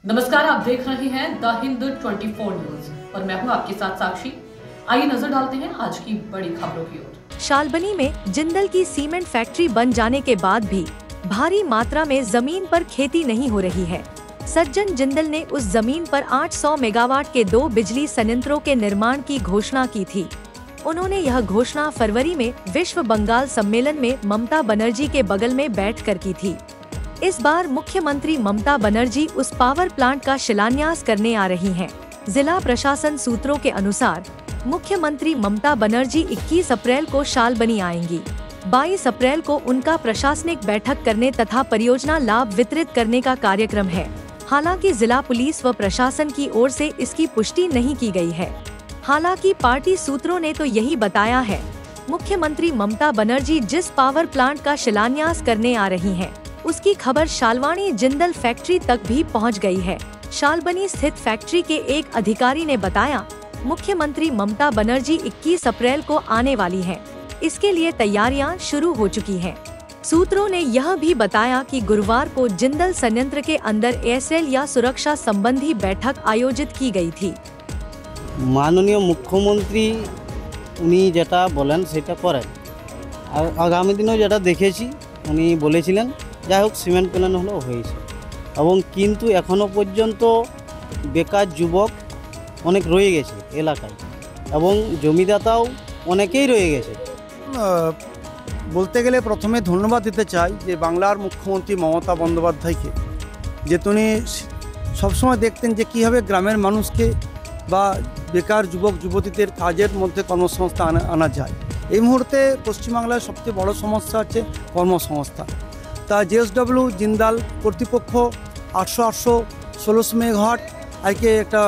नमस्कार, आप देख रहे हैं द हिंद 24 न्यूज और मैं हूं आपके साथ साक्षी। आइए नजर डालते हैं आज की बड़ी खबरों की ओर। शालबनी में जिंदल की सीमेंट फैक्ट्री बन जाने के बाद भी भारी मात्रा में जमीन पर खेती नहीं हो रही है। सज्जन जिंदल ने उस जमीन पर 800 मेगावाट के 2 बिजली संयंत्रों के निर्माण की घोषणा की थी। उन्होंने यह घोषणा फरवरी में विश्व बंगाल सम्मेलन में ममता बनर्जी के बगल में बैठकर की थी। इस बार मुख्यमंत्री ममता बनर्जी उस पावर प्लांट का शिलान्यास करने आ रही हैं। जिला प्रशासन सूत्रों के अनुसार मुख्यमंत्री ममता बनर्जी 21 अप्रैल को शालबनी आएंगी। 22 अप्रैल को उनका प्रशासनिक बैठक करने तथा परियोजना लाभ वितरित करने का कार्यक्रम है। हालांकि जिला पुलिस व प्रशासन की ओर से इसकी पुष्टि नहीं की गई है। हालांकि पार्टी सूत्रों ने तो यही बताया है। मुख्यमंत्री ममता बनर्जी जिस पावर प्लांट का शिलान्यास करने आ रही हैं, उसकी खबर शालवानी जिंदल फैक्ट्री तक भी पहुंच गई है। शालबनी स्थित फैक्ट्री के एक अधिकारी ने बताया, मुख्यमंत्री ममता बनर्जी 21 अप्रैल को आने वाली हैं। इसके लिए तैयारियां शुरू हो चुकी हैं। सूत्रों ने यह भी बताया कि गुरुवार को जिंदल संयंत्र के अंदर एयरसेल या सुरक्षा संबंधी बैठक आयोजित की गई थी। माननीय मुख्यमंत्री उनी जेटा बोलेन सेटा करें और आगामी दिनों जेटा देखेছি उनी बोलेছিলেন যাই হোক সিমেন্ট প্ল্যান হলো হয়েছে এবং কিন্তু এখনো পর্যন্ত বেকার যুবক অনেক রয়ে গেছে এলাকায় এবং জমিদাতাও অনেকেই রয়ে গেছে। বলতে গেলে প্রথমে ধন্যবাদ দিতে চাই যে বাংলার মুখ্যমন্ত্রী মমতা বন্দ্যোপাধ্যায়কে, যে তিনি সবসময় দেখতেন যে কীভাবে গ্রামের মানুষকে বা বেকার যুবক যুবতীদের কাজের মধ্যে কর্মসংস্থান আনা যায়। এই মুহূর্তে পশ্চিমবাংলার সবচেয়ে বড় সমস্যা হচ্ছে কর্মসংস্থান। তা জেএসডব্লিউ জিন্দাল কর্তৃপক্ষ 800-1600 মেগাওয়াট আজকে একটা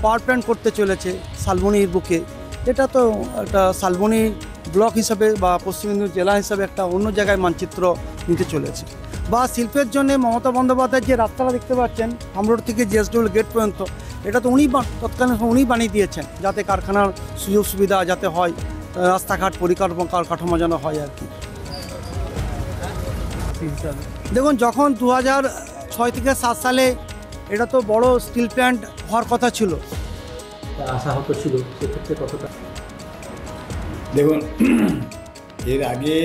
পাওয়ার প্ল্যান্ট করতে চলেছে শালবনির বুকে। এটা তো একটা শালবনি ব্লক হিসাবে বা পশ্চিম মেদিনীপুর জেলা হিসাবে একটা অন্য জায়গায় মানচিত্র নিতে চলেছে। বা শিল্পের জন্য মমতা বন্দ্যোপাধ্যায় যে রাস্তাটা দেখতে পাচ্ছেন হামরোড থেকে জেএসডব্লিউ গেট পর্যন্ত, এটা তো তৎকালীন উনি বানিয়ে দিয়েছেন যাতে কারখানার সুযোগ সুবিধা যাতে হয়, রাস্তাঘাট পরিকাঠামো কাঠামো যেন হয় আর কি। দেখুন, যখন 2006 থেকে 7 সালে এটা তো বড় স্টিল প্ল্যান্ট হওয়ার কথা ছিল, আশা হতো ছিল, সেক্ষেত্রে কতটা? দেখুন, এর আগে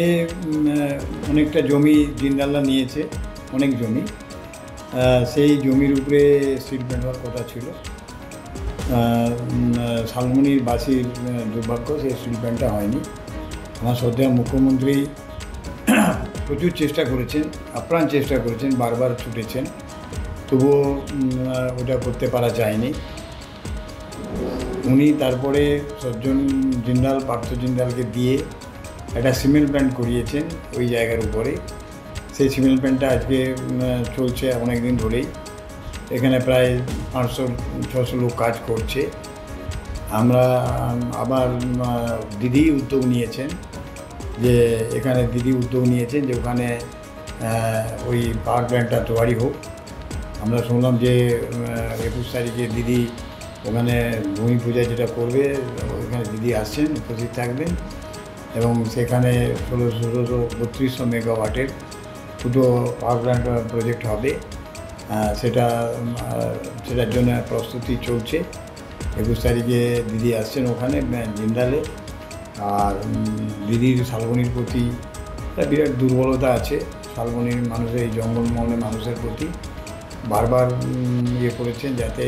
অনেকটা জমি জিন্দালরা নিয়েছে, অনেক জমি। সেই জমির উপরে স্টিল প্ল্যান্ট হওয়ার কথা ছিল। শালবনির বাসীর দুর্ভাগ্য, সেই স্টিল প্ল্যান্টটা হয়নি। আমার শ্রদ্ধেয় মুখ্যমন্ত্রী প্রচুর চেষ্টা করেছেন, আপ্রাণ চেষ্টা করেছেন, বারবার ছুটেছেন, তবুও ওটা করতে পারা যায়নি। উনি তারপরে সজ্জন জিন্দাল, পার্থ জিন্দালকে দিয়ে একটা সিমেন্ট প্ল্যান্ট করিয়েছেন ওই জায়গার উপরে। সেই সিমেন্ট প্ল্যান্টটা আজকে চলছে অনেক দিন ধরেই। এখানে প্রায় 500-600 লোক কাজ করছে। আমরা আবার দিদি উদ্যোগ নিয়েছেন যে ওখানে ওই পাওয়ার প্ল্যান্টটা তৈরি হোক। আমরা শুনলাম যে 21 তারিখে দিদি ওখানে ভূমি পূজা যেটা করবে, ওইখানে দিদি আসছেন, উপস্থিত থাকবেন এবং সেখানে 1632 মেগাওয়াটের দুটো পাওয়ার প্ল্যান্ট প্রজেক্ট হবে। সেটার জন্য প্রস্তুতি চলছে। 21 তারিখে দিদি আসছেন ওখানে জিন্দালে। আর দিদির শালবনির প্রতি বিরাট দুর্বলতা আছে, শালবনির মানুষের, এই জঙ্গলমহলের মানুষের প্রতি বারবার ইয়ে করেছেন যাতে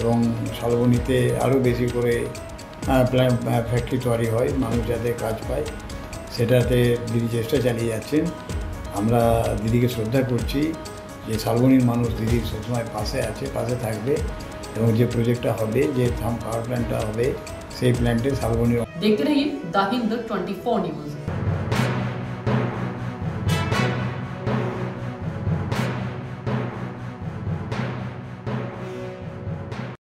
এবং শালবনিতে আরও বেশি করে ফ্যাক্টরি তৈরি হয়, মানুষ যাতে কাজ পায়, সেটাতে দিদি চেষ্টা চালিয়ে যাচ্ছেন। আমরা দিদিকে শ্রদ্ধা করছি যে শালবনির মানুষ দিদির সবসময় পাশে আছে, পাশে থাকবে এবং যে প্রজেক্টটা হবে, যে পাওয়ার প্ল্যান্টটা হবে, সেই প্ল্যান্টে শালবনির। देखते रहिए द हिंद 24 न्यूज।